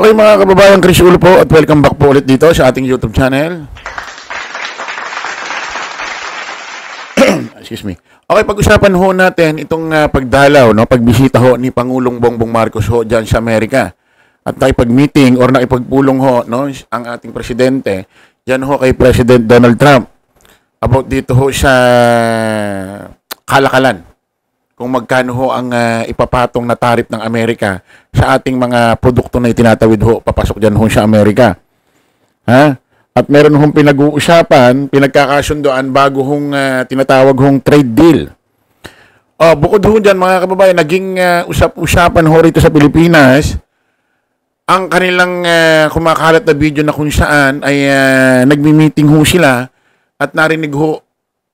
Okay mga kababayan, Chris Ulo po at welcome back po ulit dito sa ating YouTube channel. Excuse me. Okay, pag-usapan ho natin itong pagdalaw, no, pagbisita ho ni Pangulong Bongbong Marcos ho dyan sa Amerika. At nakipag-meeting or nakipagpulong ho, no, ang ating presidente, dyan ho kay President Donald Trump. About dito ho sa kalakalan. Kung magkano ho ang ipapatong na tarif ng Amerika sa ating mga produkto na itinatawid ho, papasok dyan ho sa Amerika. Ha? At meron hong pinag-uusapan, pinagkakasundoan bago hong tinatawag hong trade deal. Bukod ho dyan mga kababayan, naging usap-usapan ho rito sa Pilipinas, ang kanilang kumakalat na video na kung saan ay nagmi-meeting ho sila at narinig ho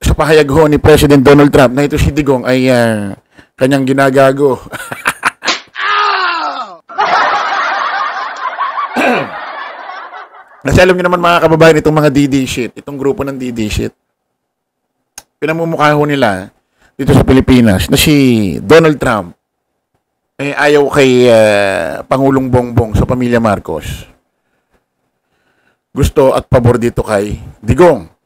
sa pahayag ho ni President Donald Trump na ito si Digong ay kanyang ginagago. Kasi alam niyo naman mga kababayan, itong mga DD shit, itong grupo ng DD shit, pinamumukha ho nila dito sa Pilipinas na si Donald Trump ay ayaw kay Pangulong Bongbong sa pamilya Marcos. Gusto at pabor dito kay Digong.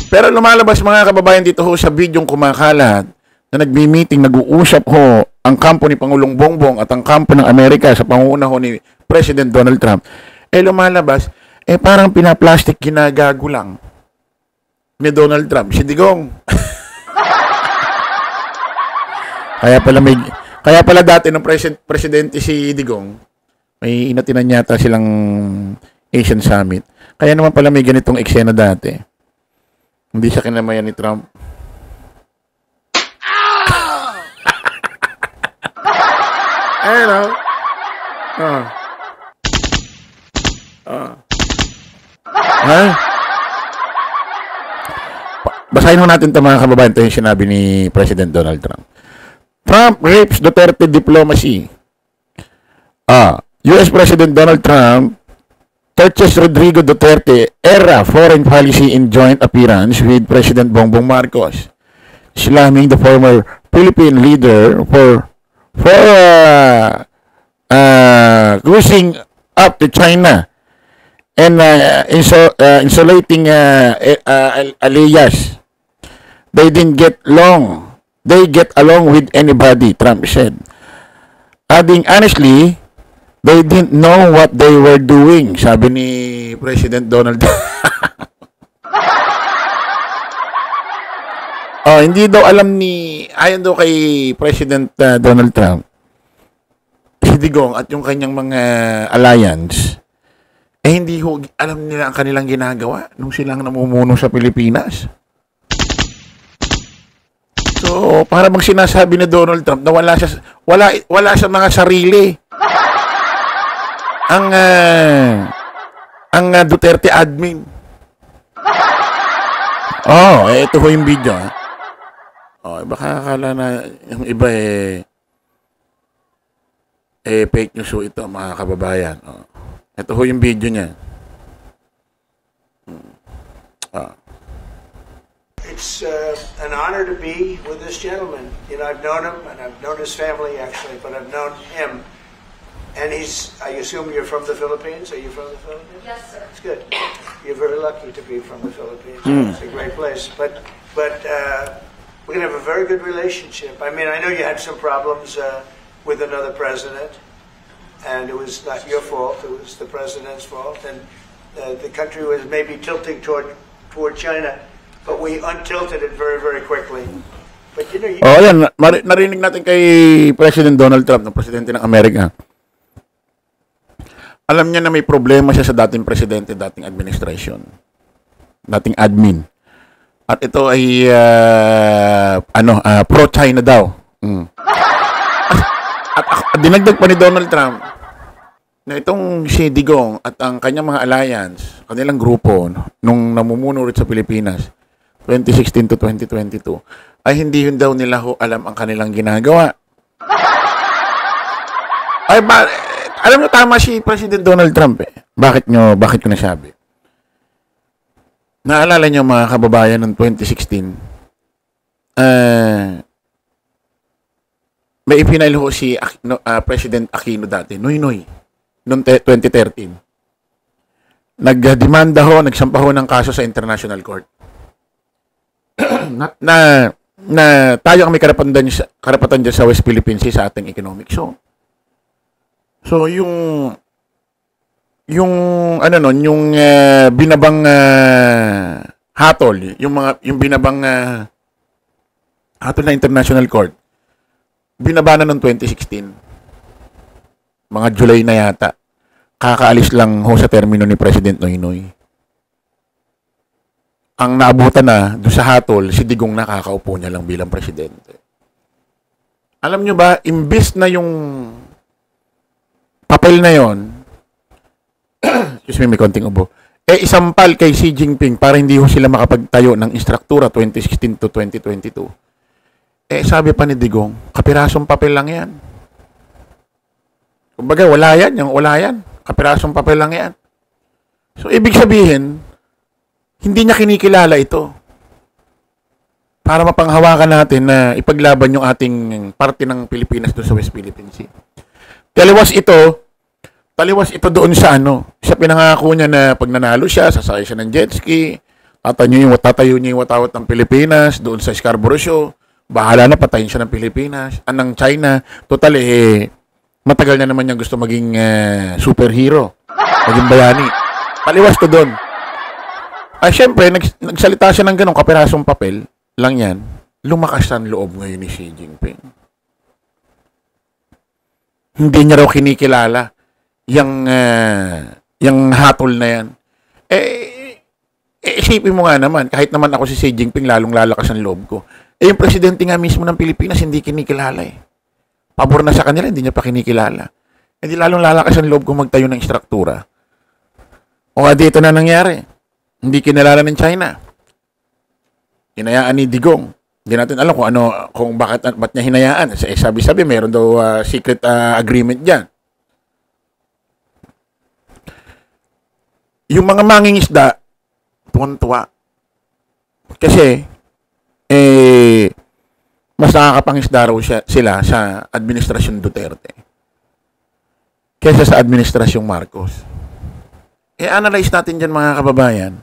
Pero lumalabas mga kababayan dito ho sa bidyong kumakalat na nagmi-meeting, nag-uusap ho ang kampo ni Pangulong Bongbong at ang kampo ng Amerika sa pangunguna ho ni President Donald Trump. Lumalabas, parang pinaplastic ginagago lang ni Donald Trump si Digong. Kaya pala dati ng presidente si Digong, may inatinan yata silang Asian Summit. Kaya naman pala may ganitong eksena dati. Hindi siya kinamayan ni Trump. Ayun o. Basahin mo natin ito mga kababayan. Ito yung sinabi ni President Donald Trump. Trump rips Duterte diplomacy. US President Donald Trump touches Rodrigo Duterte era foreign policy in joint appearance with President Bongbong Marcos, slamming the former Philippine leader for cruising up to China and insulating alias. They didn't get along. They get along with anybody, Trump said. Adding, honestly, they didn't know what they were doing, sabi ni President Donald Trump. Hindi daw alam ayon daw kay President Donald Trump, si Digong at yung kanyang mga alliance, hindi ho alam nila ang kanilang ginagawa nung silang namumuno sa Pilipinas. So, para bang sinasabi ni Donald Trump na wala sa mga sarili ang Duterte admin. Ito ho yung video. Baka akala na yung iba fake news ho ito mga kababayan. Ito ho yung video niya. It's an honor to be with this gentleman. You know, I've known him and I've known his family actually, but I've known him. And I assume you're from the Philippines? Are you from the Philippines? Yes, sir. It's good. You're very lucky to be from the Philippines. It's a great place. But we're going to have a very good relationship. I mean, I know you had some problems with another president, and it was not your fault. It was the president's fault. And the country was maybe tilting toward China, but we untilted it very, very quickly. But you know... Yan. Narinig natin kay President Donald Trump, ng presidente ng Amerika. Alam niya na may problema siya sa dating presidente, dating administration, dating admin. At ito ay pro-China daw. At dinagdag pa ni Donald Trump na itong si Digong at ang kanyang mga alliance, kanilang grupo nung namumuno rin sa Pilipinas 2016 to 2022 ay hindi yun daw nila alam ang kanilang ginagawa. Alam mo, tama si President Donald Trump Bakit ko nasabi? Naalala niyo mga kababayan ng 2016, may ipinail ho si President Aquino dati, Noy, noong 2013. Nagdemanda ho, nagsampa ho ng kaso sa International Court. na tayo ang may karapatan dyan sa West Philippine Sea sa ating economic zone. So, yung binabang hatol, yung binabang hatol na International Court, binaba na noong 2016. Mga July na yata. Kakaalis lang ho sa termino ni President Noynoy. Ang naabutan na doon sa hatol, si Digong nakakaupo niya lang bilang presidente. Alam nyo ba, imbis na yung papel na yon, excuse me, may konting ubo, isampal kay Xi Jinping para hindi ho sila makapagtayo ng instruktura 2016 to 2022. Sabi pa ni Digong, kapirasong papel lang yan. Kumbaga, wala yan. Kapirasong papel lang yan. So, ibig sabihin, hindi niya kinikilala ito. Para mapanghawakan natin na ipaglaban yung ating parte ng Pilipinas doon sa West Philippine Sea. Taliwas ito doon sa sa pinangako niya na pag nanalo siya, sasakay siya ng jet ski, tatayo niya yung watawat ng Pilipinas doon sa Scarborough Show. Bahala na, patayin siya ng Pilipinas, ng China. Total, matagal na naman niya gusto maging superhero, maging bayani. Taliwas to doon. Siyempre, nagsalita siya ng ganong kapirasong papel lang yan. Lumakas ang loob ngayon ni Xi Jinping. Hindi niya raw kinikilala yung hatol na yan. Isipin mo nga naman, kahit naman ako si Xi Jinping, lalong lalakas ang loob ko. Yung presidente nga mismo ng Pilipinas, hindi kinikilala Pabor na sa kanila, hindi niya pa kinikilala. Hindi lalong lalakas ang loob ko magtayo ng istruktura. O dito na nangyari. Hindi kinilala ng China. Hinayaan ni Digong. Hindi natin alam kung ba't niya hinayaan. Sabi-sabi, meron daw secret agreement dyan. Yung mga mangingisda, tuwan-tuwa. Kasi, mas nakakapangisda raw sila sa Administrasyon Duterte kaysa sa Administrasyong Marcos. Analyze natin dyan mga kababayan.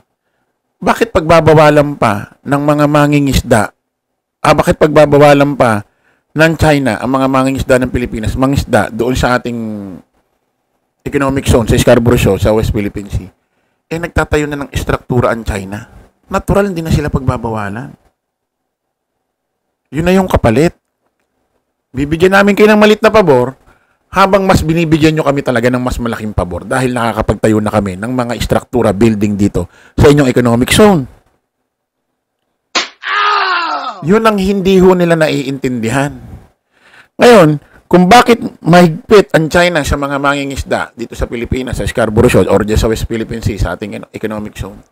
Bakit pagbabawalan pa ng mga mangingisda? Bakit pagbabawalan pa ng China ang mga mangingisda ng Pilipinas, mangisda doon sa ating economic zone, sa Scarborough Show, sa West Philippine Sea? Nagtatayo na ng istruktura ang China. Natural, hindi na sila pagbabawalan. Yun na yung kapalit. Bibigyan namin kayo ng malit na pabor, habang mas binibigyan nyo kami talaga ng mas malaking pabor dahil nakakapagtayo na kami ng mga istruktura building dito sa inyong economic zone. Yun ang hindi ho nila naiintindihan. Ngayon, kung bakit mahigpit ang China sa mga mangingisda dito sa Pilipinas, sa Scarborough Shoal, or sa West Philippine Sea, sa ating economic zone.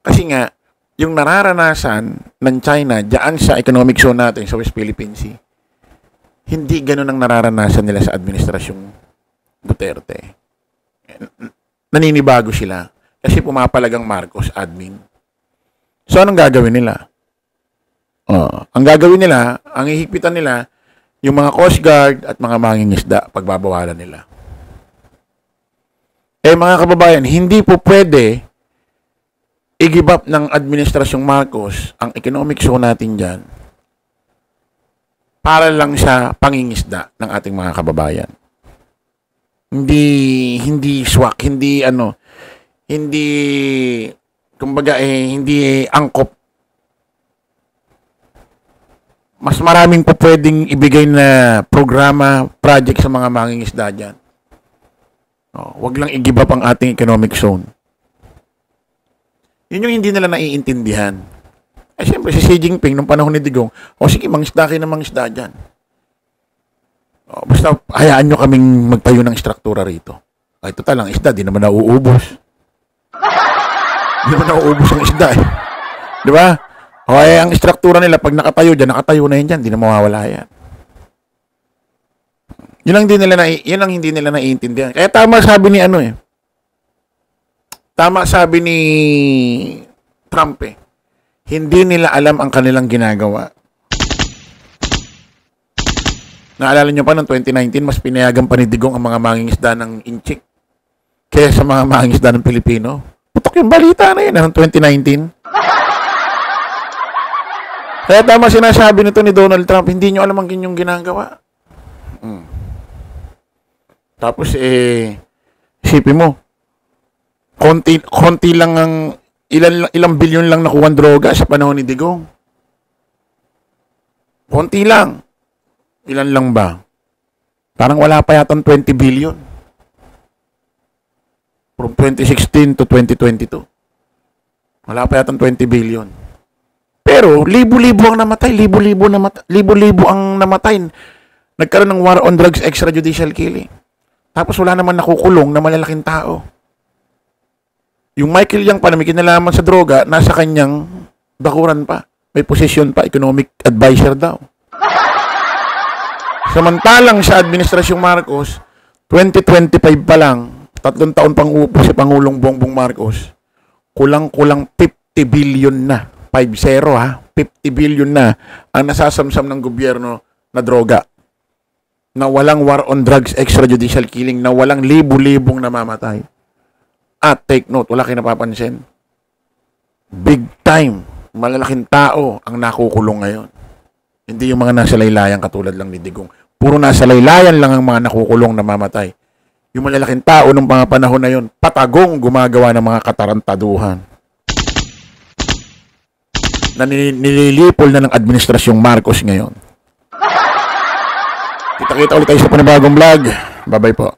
Kasi nga, yung nararanasan ng China diyan sa economic zone natin sa West Philippine Sea, hindi ganun ang nararanasan nila sa Administrasyong Duterte. Naninibago sila kasi pumapalagang Marcos admin. So, anong gagawin nila? Ang gagawin nila, ang hihigpitan nila, yung mga Coast Guard at mga mangingisda, pagbabawalan nila. Mga kababayan, hindi po pwede i-give up ng Administrasyong Marcos ang economic zone natin dyan para lang sa pangingisda ng ating mga kababayan. Hindi swak, hindi kumbaga hindi angkop. Mas maraming po pwedeng ibigay na programa, project sa mga mangingisda dyan. Wag lang i-give up ang ating economic zone. Yun yung hindi nila naiintindihan. Siyempre, si Xi Jinping, nung panahon ni Digong, sige, mangisda kayo ng mangisda dyan. Basta, hayaan nyo kaming magtayo ng istruktura rito. Total, ang isda, di naman nauubos. Di naman nauubos ang isda Di ba? Ang istruktura nila, pag nakatayo na yan dyan, di na mawawala yan. Yun ang hindi nila naiintindihan. Kaya tama sabi ni Trump hindi nila alam ang kanilang ginagawa. Naalala nyo pa noong 2019, mas pinayagan pa ni Digong ang mga mangingisda ng inchik kaya sa mga mangingisda ng Pilipino. Putok yung balita na yun noong 2019. Kaya tama sinasabi nito ni Donald Trump, hindi nyo alam ang inyong ginagawa. Tapos, isipin mo, konti lang ang, ilang bilyon lang nakuha ang droga sa panahon ni Digong. Konti lang. Ilan lang ba? Parang wala pa yatang 20 billion. From 2016 to 2022. Wala pa yatang 20 billion. Pero, libo-libo ang namatay. Libo-libo ang namatay. Nagkaroon ng war on drugs, extrajudicial killing. Tapos wala naman nakukulong na malalaking tao. Yung Michael Yang pa na may kinalaman sa droga, nasa kanyang bakuran pa. May posisyon pa, economic advisor daw. Samantalang sa Administrasyong Marcos, 2025 pa lang, 3 taon pang uupo si Pangulong Bongbong Marcos, kulang-kulang 50 billion na. 50 billion na ang nasasamsam ng gobyerno na droga. Na walang war on drugs, extrajudicial killing, na walang libu-libong namamatay. At take note, wala kayo napapansin. Big time, malalaking tao ang nakukulong ngayon. Hindi yung mga nasa laylayan katulad lang ni Digong. Puro nasa laylayan lang ang mga nakukulong namamatay. Yung malalaking tao nung mga panahon na yun, patagong gumagawa ng mga katarantaduhan. Na nililipol na ng Administrasyong Marcos ngayon. Kita-kita ulit tayo sa panibagong vlog. Bye-bye po.